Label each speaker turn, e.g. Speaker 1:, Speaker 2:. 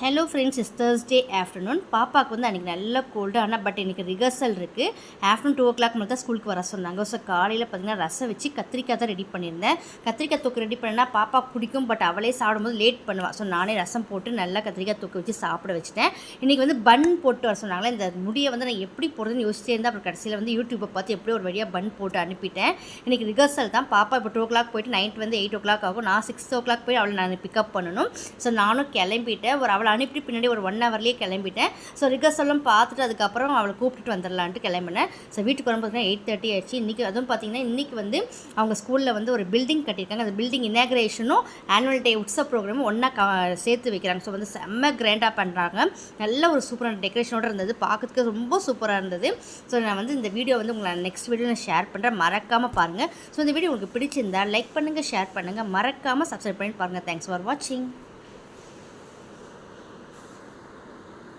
Speaker 1: Hello friends, is Thursday afternoon. பாப்பாவுக்கு வந்து அன்றைக்கி நல்ல கோல்டு. ஆனால் பட் இன்றைக்கி ரிஹர்சல் இருக்குது. ஆஃப்டர்நூன் 2 o'clock மேலே தான் ஸ்கூலுக்கு வர சொன்னாங்க. ஸோ காலையில் பார்த்திங்கன்னா ரசம் வச்சு கத்திரிக்காய் தான் ரெடி பண்ணியிருந்தேன். கத்திரிக்காய் தொக்கு ரெடி பண்ணேன்னா பாப்பா பிடிக்கும், பட் அவளே சாப்பிடும்போது லேட் பண்ணுவாள். ஸோ நானே ரசம் போட்டு நல்லா கத்திரிக்காய் தொக்கு வச்சு சாப்பிட வச்சுட்டேன். இன்றைக்கி வந்து பன் போட்டு வர சொன்னாங்களே, இந்த முடியை வந்து நான் எப்படி போடுறதுன்னு யோசிச்சே இருந்தால் அப்புறம் கடைசியில் வந்து யூடியூப்பை பார்த்து எப்படி ஒரு வழியாக பன் போட்டு அனுப்பிட்டேன். இன்றைக்கி ரிஹர்சல் தான். பாப்பா இப்போ 2 o'clock போயிட்டு நைட் வந்து 8 o'clock ஆகும். நான் 6 o'clock போய் அவளை நான் பிக்கப் பண்ணணும். ஸோ நானும் கிளம்பிட்டேன். அவளை அனுப்பிட்டு பின்னாடி ஒரு 1 hourலேயே கிளம்பிட்டேன். ஸோ ரிஹர்சலும் பார்த்துட்டு அதுக்கப்புறம் அவளை கூப்பிட்டுட்டு வந்துடலான்ட்டு கிளம்பினேன். ஸோ வீட்டுக்கு வரும்போது பார்த்தீங்கன்னா 8:30 ஆயிடுச்சு. இன்றைக்கி அதுவும் பார்த்திங்கன்னா இன்றைக்கி வந்து அவங்க ஸ்கூலில் வந்து ஒரு பில்டிங் கட்டியிருக்காங்க. அந்த பில்டிங் இனாக்ரேஷனும் ஆனுவல் டே உற்சவ ப்ரோக்ராமும் ஒன்றா சேர்த்து வைக்கிறாங்க. ஸோ வந்து செம்ம கிராண்டாக பண்ணுறாங்க. நல்ல ஒரு சூப்பரான டெக்கரேஷனோடு இருந்தது. பார்க்கறதுக்கு ரொம்ப சூப்பராக இருந்தது. ஸோ நான் வந்து இந்த வீடியோ வந்து உங்களை நெக்ஸ்ட் வீடியோ நான் ஷேர் பண்ணுறேன். மறக்காமல் பாருங்கள். ஸோ இந்த வீடியோ உங்களுக்கு பிடிச்சிருந்தா லைக் பண்ணுங்கள், ஷேர் பண்ணுங்கள், மறக்காமல் சப்ஸ்கிரைப் பண்ணி பாருங்கள். தேங்க்ஸ் ஃபார் வாட்சிங்.